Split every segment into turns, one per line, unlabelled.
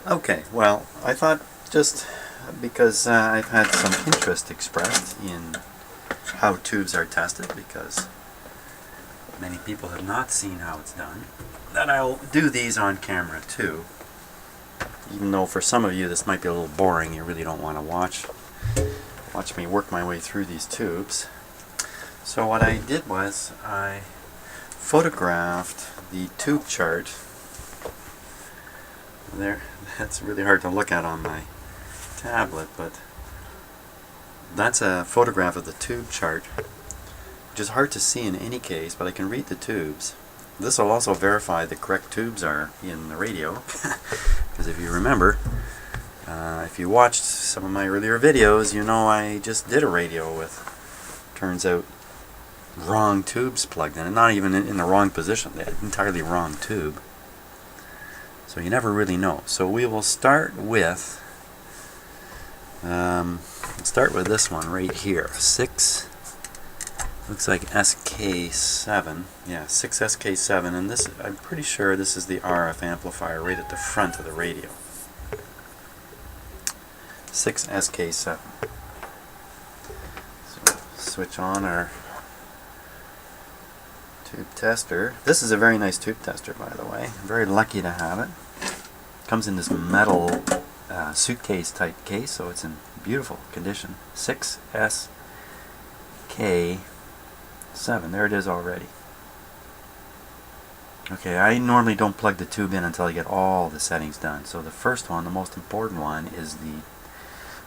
Okay, well, I thought just because I've had some interest expressed in how tubes are tested, because many people have not seen how it's done, that I'll do these on camera too. Even though for some of you this might be a little boring, you really don't want to watch me work my way through these tubes. So what I did was I photographed the tube chart. There, that's really hard to look at on my tablet, but that's a photograph of the tube chart, which is hard to see in any case, but I can read the tubes. This will also verify the correct tubes are in the radio, because if you remember, if you watched some of my earlier videos, you know I just did a radio with, turns out, wrong tubes plugged in, and not even in the wrong position, the entirely wrong tube. So you never really know. So we will start with this one right here. 6, looks like SK7. Yeah, 6SK7, and this, I'm pretty sure this is the RF amplifier right at the front of the radio. 6SK7. So switch on our tube tester. This is a very nice tube tester, by the way. I'm very lucky to have it. Comes in this metal suitcase type case, so it's in beautiful condition. 6SK7. There it is already. Okay, I normally don't plug the tube in until I get all the settings done. So the first one, the most important one, is the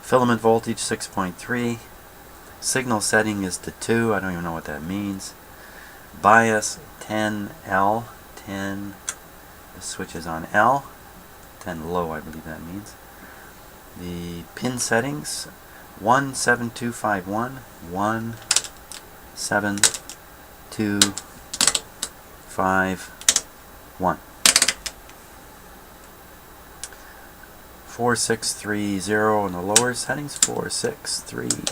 filament voltage 6.3. Signal setting is to 2. I don't even know what that means. Bias 10L. 10. The switch is on L. 10 low, I believe that means. The pin settings 17251. 17251. 4630 in the lower settings. 4630.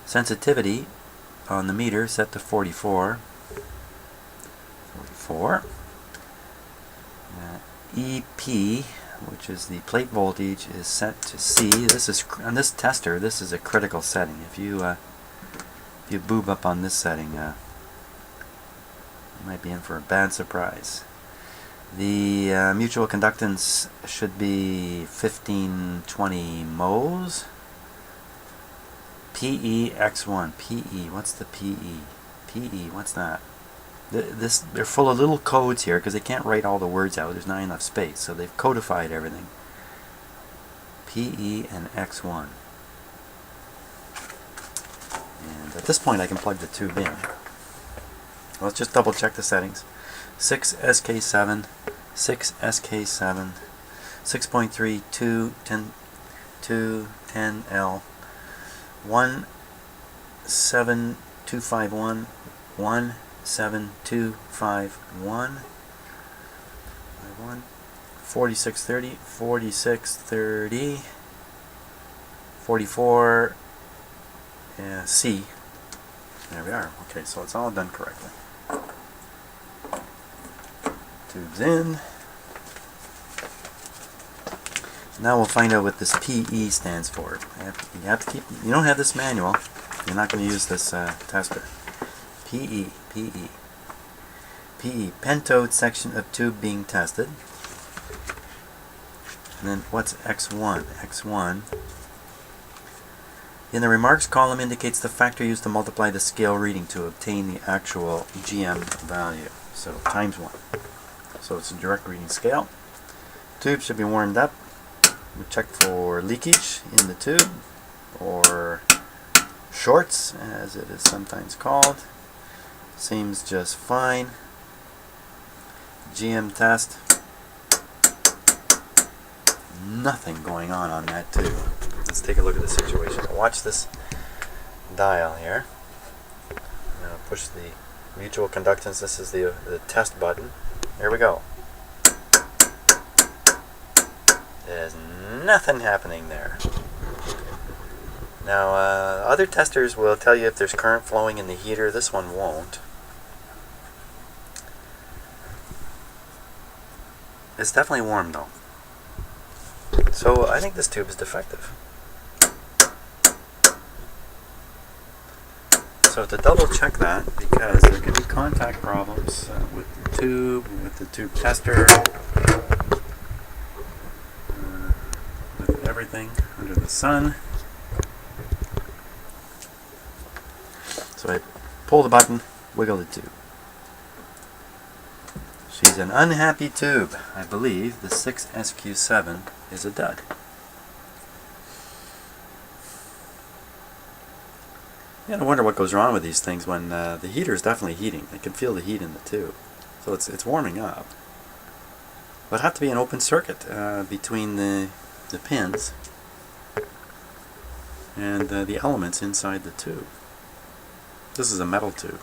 Sensitivity on the meter set to 44. 44. EP, which is the plate voltage, is set to C. This is on this tester. This is a critical setting. If you boob up on this setting, you might be in for a bad surprise. The mutual conductance should be 1520 mhos. PE-X1. PE. What's the PE? PE. What's that? They're full of little codes here because they can't write all the words out. There's not enough space, so they've codified everything. PE and X1. And at this point, I can plug the tube in. Let's just double check the settings. 6SK7, 6SK7, 6.3, 2, 10, 2, 10L, 17251, 17251, 4630, 4630, 44, C. There we are. Okay, so it's all done correctly. Tubes in. Now we'll find out what this PE stands for. You have to keep. You don't have this manual. You're not going to use this tester. PE. Pentode section of tube being tested. And then what's X1? X1 in the remarks column indicates the factor used to multiply the scale reading to obtain the actual GM value. So times 1. So it's a direct reading scale. Tube should be warmed up. We check for leakage in the tube, or shorts as it is sometimes called. Seems just fine. GM test. Nothing going on that tube. Let's take a look at the situation. Watch this dial here. Now push the mutual conductance. This is the test button. Here we go. There's nothing happening there. Now, other testers will tell you if there's current flowing in the heater. This one won't. It's definitely warm though. So I think this tube is defective. So to double check that, because there could be contact problems with the tube tester, with everything under the sun. So I pull the button, wiggle the tube. She's an unhappy tube. I believe the 6SQ7 is a dud. You gotta wonder what goes wrong with these things when the heater is definitely heating. I can feel the heat in the tube. So it's warming up. But it'd have to be an open circuit between the pins and the elements inside the tube. This is a metal tube.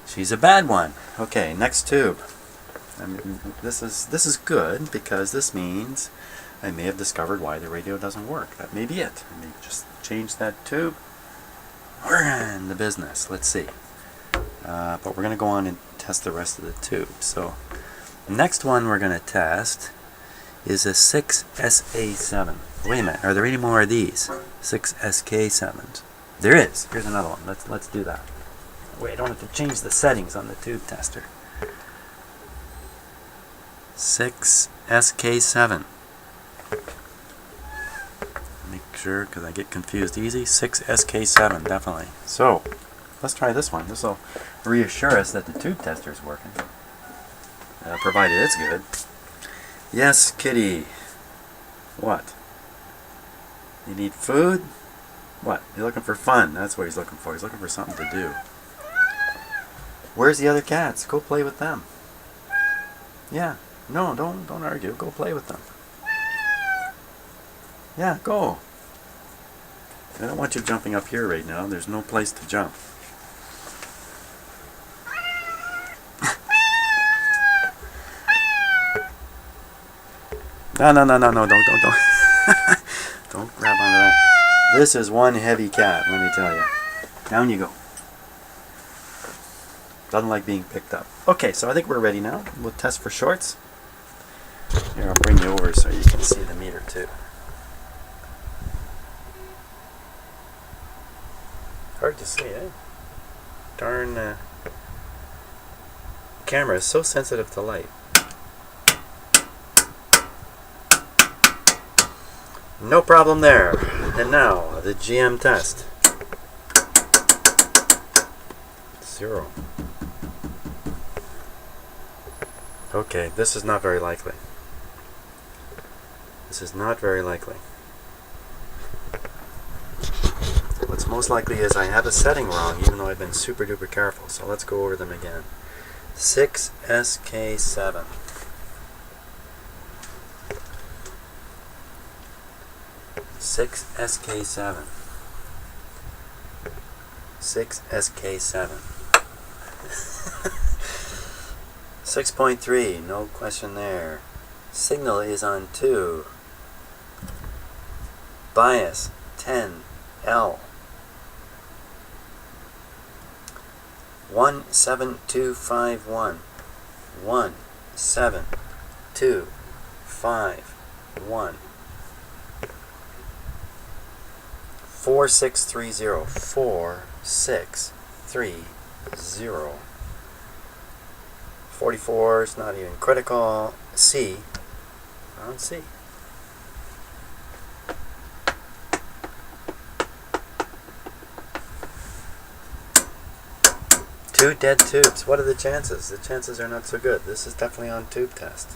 She's a bad one. Okay, next tube. I mean, this is good because this means I may have discovered why the radio doesn't work. That may be it. I may just change that tube. We're in the business. Let's see. But we're going to go on and test the rest of the tube. So, the next one we're going to test is a 6SA7. Wait a minute. Are there any more of these? 6SK7s. There is. Here's another one. Let's do that. Wait, I don't have to change the settings on the tube tester. 6SK7. Make sure, because I get confused easy. 6SK7, definitely. So, let's try this one. This will reassure us that the tube tester is working. Provided it's good. Yes, kitty. What? You need food? What? You're looking for fun. That's what he's looking for. He's looking for something to do. Where's the other cats? Go play with them. Yeah. No, don't argue. Go play with them. Yeah, go. I don't want you jumping up here right now. There's no place to jump. No, don't. Don't grab onto that. This is one heavy cat, let me tell you. Down you go. Doesn't like being picked up. Okay, so I think we're ready now. We'll test for shorts. Here, I'll bring you over so you can see the meter too. Hard to see, eh? Darn camera is so sensitive to light. No problem there. And now, the GM test. 0. Okay, this is not very likely. This is not very likely. What's most likely is I have a setting wrong, even though I've been super duper careful. So let's go over them again. 6SK7. 6SK7. 6SK7. 6.3, no question there. Signal is on 2. Bias 10L. 17251. 17251. 4630. 4630. 44 is not even critical. C. On C. Two dead tubes. What are the chances? The chances are not so good. This is definitely on tube test.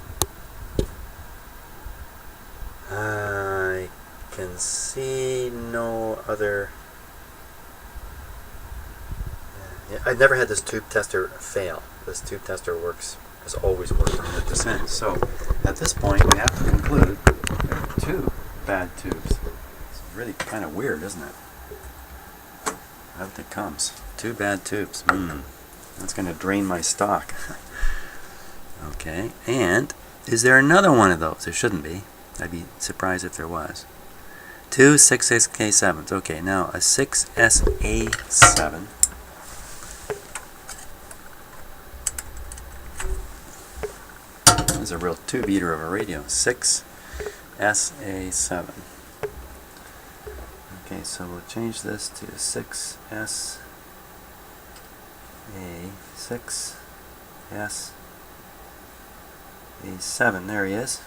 I can see no other. Yeah, I've never had this tube tester fail. This tube tester has always worked 100%. So at this point, we have to conclude there are 2 bad tubes. It's really kind of weird, isn't it? Out it comes. 2 bad tubes. That's going to drain my stock. Okay, and is there another one of those? There shouldn't be. I'd be surprised if there was. 2 6SK7s. Okay, now a 6SA7. is a real tube eater of a radio. 6SA7. Okay, so we'll change this to 6SA6S. A7, there he is.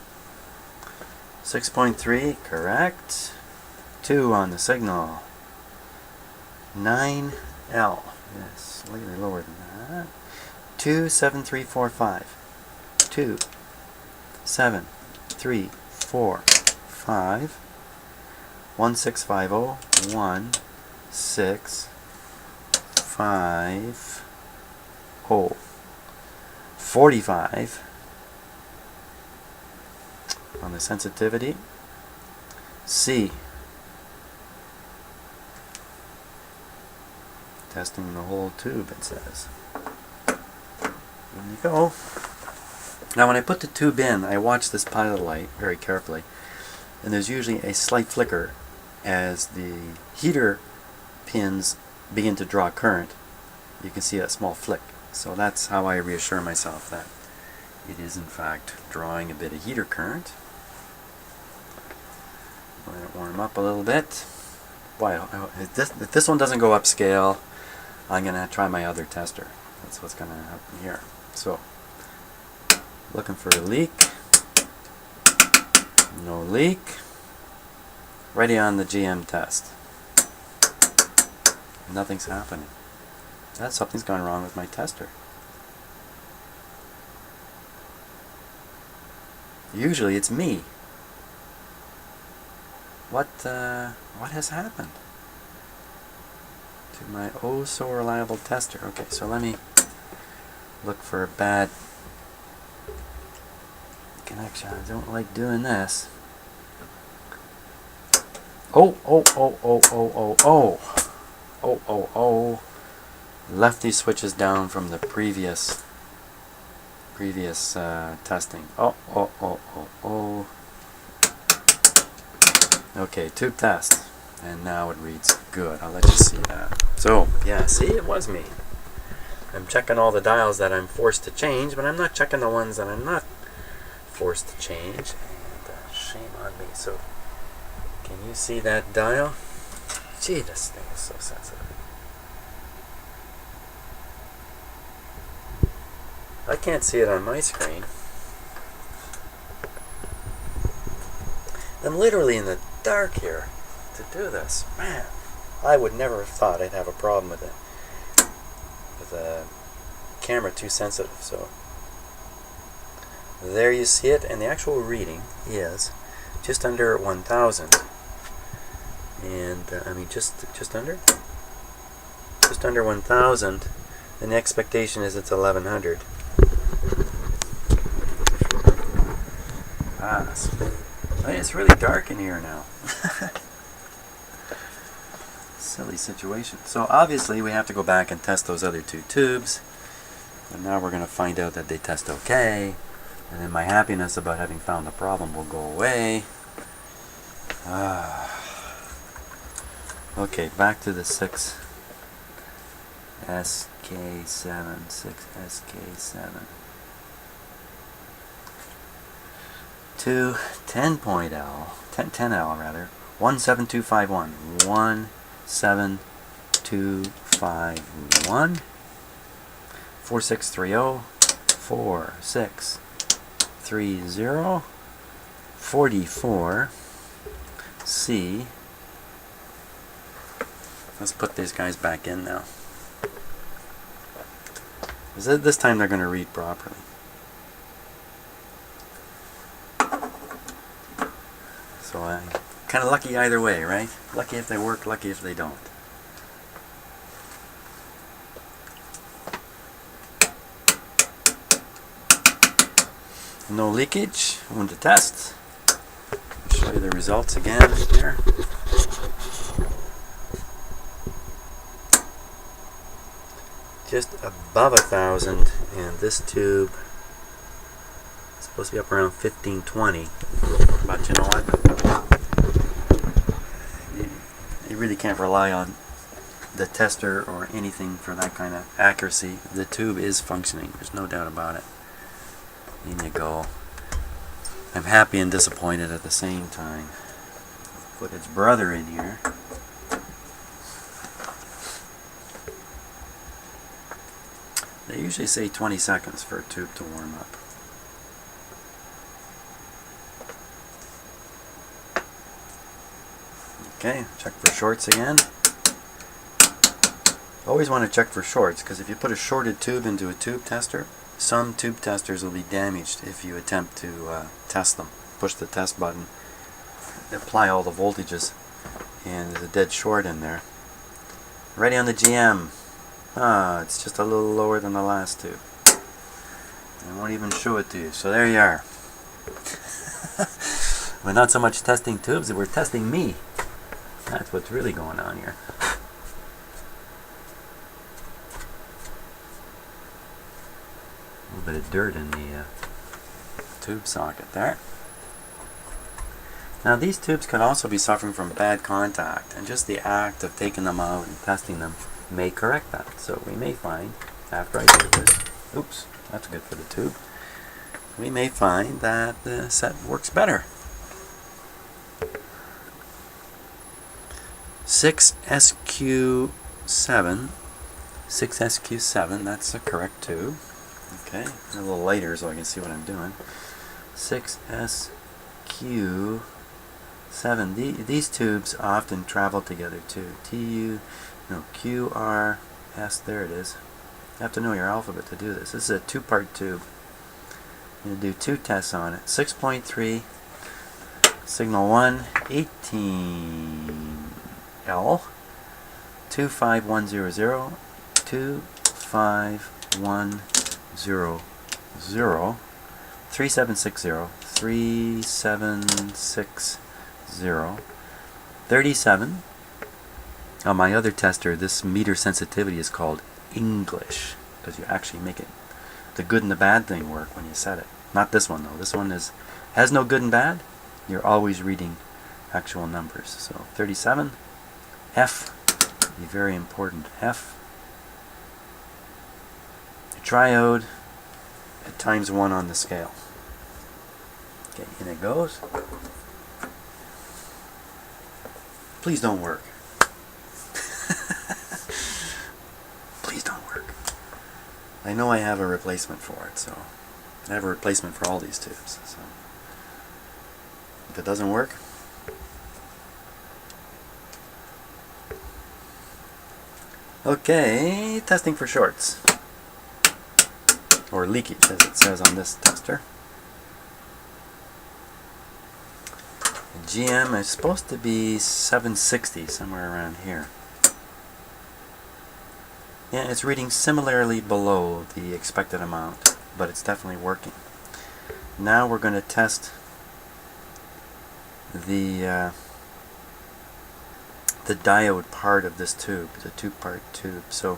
6.3, correct. 2 on the signal. 9L, yes, slightly lower than that. 27345. 2 7 3 4 5 1650 1 6 5 45 on the sensitivity. C. Testing the whole tube, it says. There you go. Now when I put the tube in, I watch this pilot light very carefully, and there's usually a slight flicker as the heater pins begin to draw current. You can see that small flick. So that's how I reassure myself that it is in fact drawing a bit of heater current. Let it warm up a little bit. Boy, if this one doesn't go upscale, I'm going to try my other tester. That's what's going to happen here. So, looking for a leak. No leak. Ready on the GM test. Nothing's happening. Something's gone wrong with my tester. Usually it's me. What has happened to my oh so reliable tester? Okay, so let me look for a bad connection. I don't like doing this. Oh. Lefty switches down from the previous testing. Oh. Okay, tube test. And now it reads good. I'll let you see that. So, yeah, see, it was me. I'm checking all the dials that I'm forced to change, but I'm not checking the ones that I'm not forced to change. And shame on me. So, can you see that dial? Gee, this thing is so sensitive. I can't see it on my screen. I'm literally in the dark here to do this. Man, I would never have thought I'd have a problem with it. With a camera too sensitive. So there you see it, and the actual reading is just under 1,000. And I mean just under 1,000. And the expectation is it's 1,100. It's really dark in here now. Silly situation. So obviously we have to go back and test those other two tubes. And now we're going to find out that they test okay. And then my happiness about having found the problem will go away. Okay, back to the 6SK7. 6SK7. To 10L rather, 17251, 17251, 4630, 4630, 44, C. Let's put these guys back in now. This time they're going to read properly. So I'm kind of lucky either way, right? Lucky if they work, lucky if they don't. No leakage. I want to test. I'll show you the results again here. Just above 1,000, and this tube is supposed to be up around 1520. But you know what? You really can't rely on the tester or anything for that kind of accuracy. The tube is functioning. There's no doubt about it. In you go. I'm happy and disappointed at the same time. Put its brother in here. They usually say 20 seconds for a tube to warm up. Okay, check for shorts again. Always want to check for shorts, because if you put a shorted tube into a tube tester, some tube testers will be damaged if you attempt to test them. Push the test button, apply all the voltages, and there's a dead short in there. Ready on the GM. It's just a little lower than the last tube. I won't even show it to you. So there you are. We're not so much testing tubes, we're testing me. That's what's really going on here. A little bit of dirt in the tube socket there. Now these tubes could also be suffering from bad contact, and just the act of taking them out and testing them may correct that. So we may find, after I do this, oops, that's good for the tube, we may find that the set works better. 6SQ7, that's the correct tube. Okay, a little lighter so I can see what I'm doing. 6SQ7. These tubes often travel together too. QRS, there it is. You have to know your alphabet to do this. This is a two-part tube. You're going to do two tests on it. 6.3, signal 1, 18L, 25100, 25100, 3760, 3760, 37. On my other tester, this meter sensitivity is called English, because you actually make it, the good and the bad thing work when you set it. Not this one though. This one has no good and bad. You're always reading actual numbers. So 37, F, be very important. F, triode at ×1 on the scale. Okay, in it goes. Please don't work. Please don't work. I know I have a replacement for it, so I have a replacement for all these tubes. So if it doesn't work, okay, testing for shorts or leakage, as it says on this tester. The GM is supposed to be 760, somewhere around here. Yeah, it's reading similarly below the expected amount, but it's definitely working. Now we're going to test the diode part of this tube, the two-part tube. So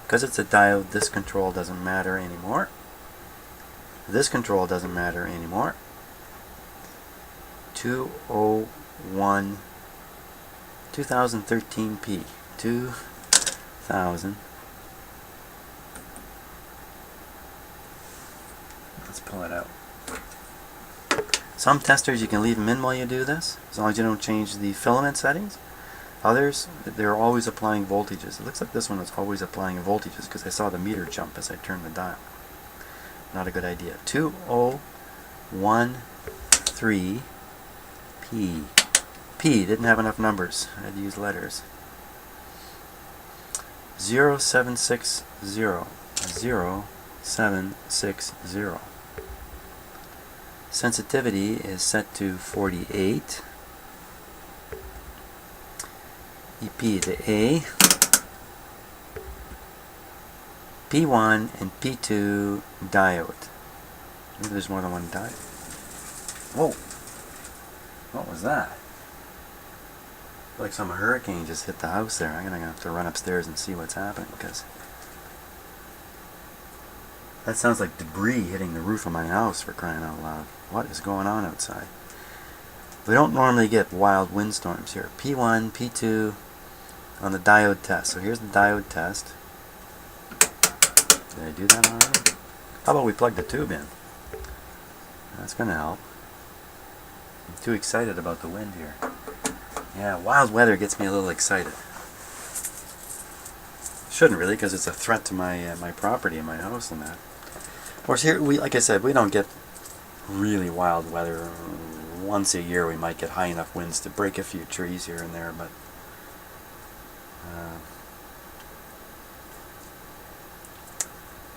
because it's a diode, this control doesn't matter anymore. This control doesn't matter anymore. 201 2013P 2000. Let's pull it out. Some testers you can leave them in while you do this, as long as you don't change the filament settings. Others, they're always applying voltages. It looks like this one is always applying voltages because I saw the meter jump as I turned the dial. Not a good idea. 2013P. P didn't have enough numbers. I had to use letters. 0760. 0760. Sensitivity is set to 48. EP to A. P1 and P2 diode. Maybe there's more than one diode. Whoa! What was that? Like some hurricane just hit the house there. I'm gonna have to run upstairs and see what's happening, because that sounds like debris hitting the roof of my house, for crying out loud. What is going on outside? We don't normally get wild windstorms here. P1, P2 on the diode test. So here's the diode test. Did I do that already? How about we plug the tube in? That's going to help. I'm too excited about the wind here. Yeah, wild weather gets me a little excited. Shouldn't really, because it's a threat to my my property and my house and that. Of course, here like I said, we don't get really wild weather. Once a year, we might get high enough winds to break a few trees here and there, but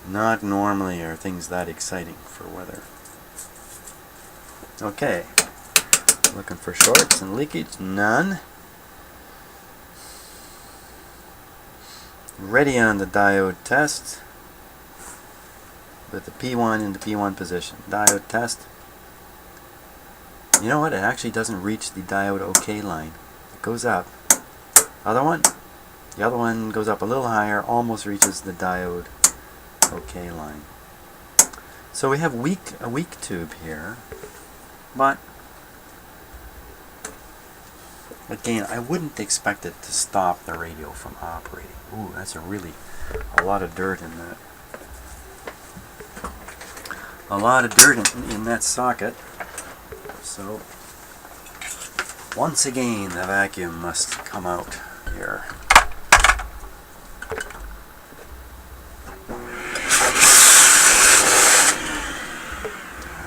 not normally are things that exciting for weather. Okay, looking for shorts and leakage, none. Ready on the diode test with the P1 in the P1 position. Diode test. You know what? It actually doesn't reach the diode OK line. It goes up. Other one. The other one goes up a little higher, almost reaches the diode OK line. So we have a weak tube here, but again, I wouldn't expect it to stop the radio from operating. Ooh, that's a lot of dirt in that. A lot of dirt in that socket. So, once again, the vacuum must come out here.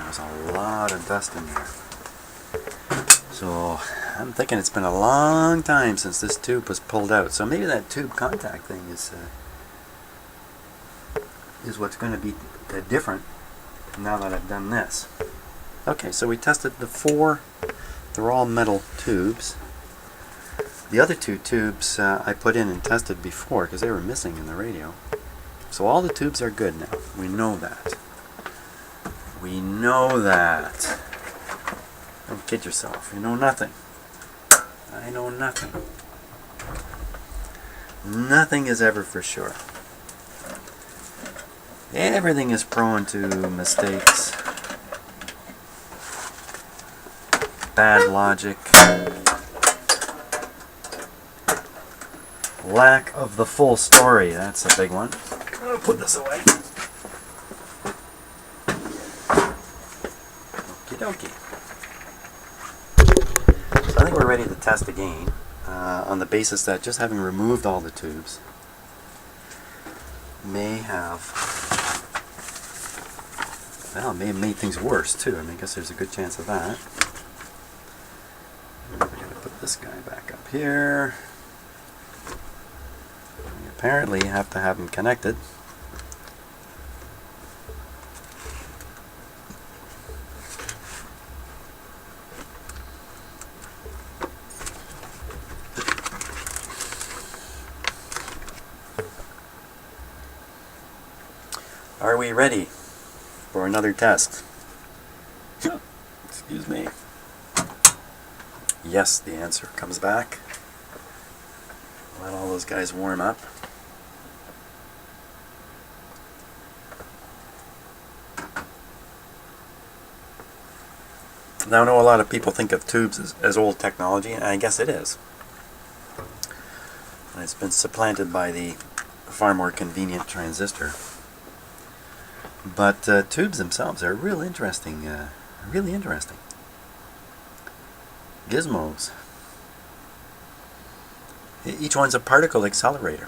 There's a lot of dust in there. So, I'm thinking it's been a long time since this tube was pulled out. So maybe that tube contact thing is what's going to be different now that I've done this. Okay, so we tested the 4. They're all metal tubes. The other 2 tubes I put in and tested before because they were missing in the radio. So all the tubes are good now. We know that. We know that. Don't kid yourself. You know nothing. I know nothing. Nothing is ever for sure. Everything is prone to mistakes, bad logic, lack of the full story. That's a big one. I'll put this away. Okie dokie. So I think we're ready to test again on the basis that just having removed all the tubes may have made things worse too. I mean, I guess there's a good chance of that. We're going to put this guy back up here. We apparently have to have them connected. Are we ready for another test? Excuse me. Yes, the answer comes back. Let all those guys warm up. Now I know a lot of people think of tubes as old technology, and I guess it is. And it's been supplanted by the far more convenient transistor. But tubes themselves are really interesting. Gizmos. Each one's a particle accelerator.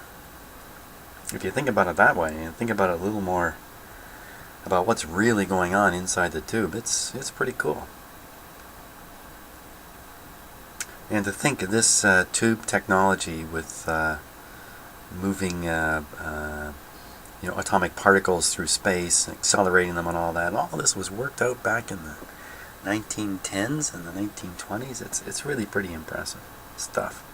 If you think about it that way, and think about it a little more about what's really going on inside the tube, it's pretty cool. And to think of this tube technology with moving atomic particles through space, accelerating them and all that. All this was worked out back in the 1910s and the 1920s. It's really pretty impressive stuff.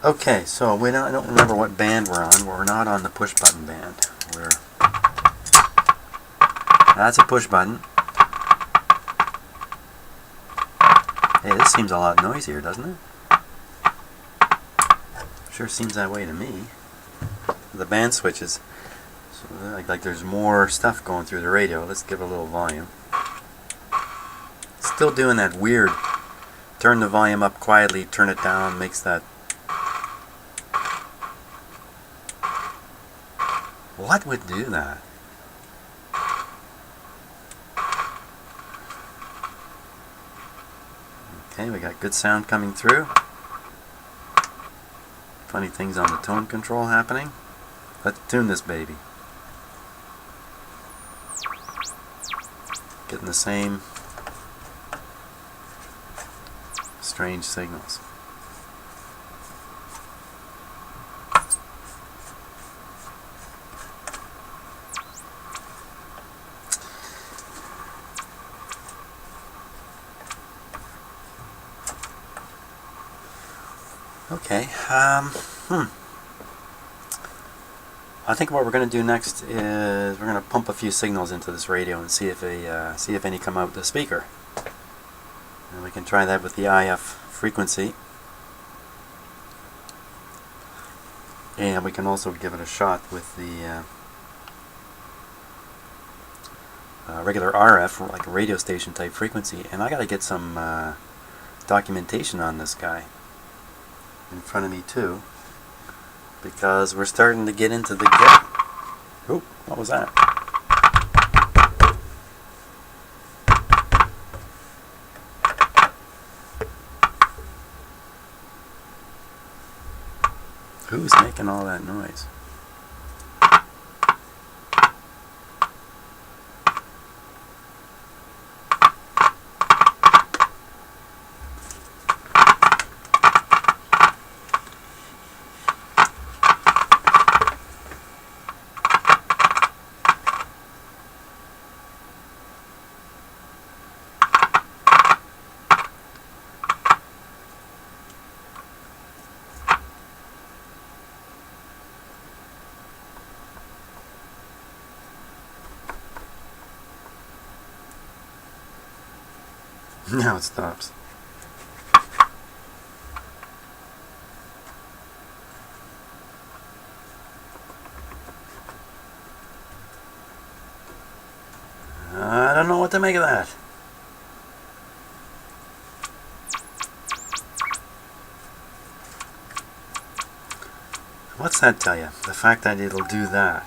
Okay, so I don't remember what band we're on. We're not on the push button band. That's a push button. Hey, this seems a lot noisier, doesn't it? Sure seems that way to me. The band switches, so like there's more stuff going through the radio. Let's give it a little volume. Still doing that weird turn the volume up quietly, turn it down, makes that. What would do that? Okay, we got good sound coming through. Funny things on the tone control happening. Let's tune this baby. Getting the same strange signals. Okay, I think what we're going to do next is we're going to pump a few signals into this radio and see if any come out the speaker. And we can try that with the IF frequency. And we can also give it a shot with the regular RF, like a radio station type frequency. And I got to get some documentation on this guy in front of me too, because we're starting to get into the Oop, what was that? Who's making all that noise? Now it stops. I don't know what to make of that. What's that tell you? The fact that it'll do that.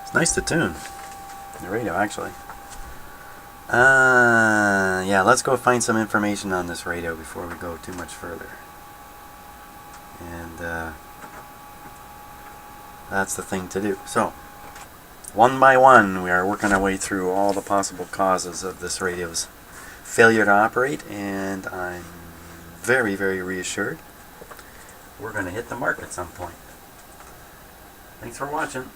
It's nice to tune the radio, actually. Yeah, let's go find some information on this radio before we go too much further. And that's the thing to do. So, one by one, we are working our way through all the possible causes of this radio's failure to operate, and I'm very, very reassured we're going to hit the mark at some point. Thanks for watching.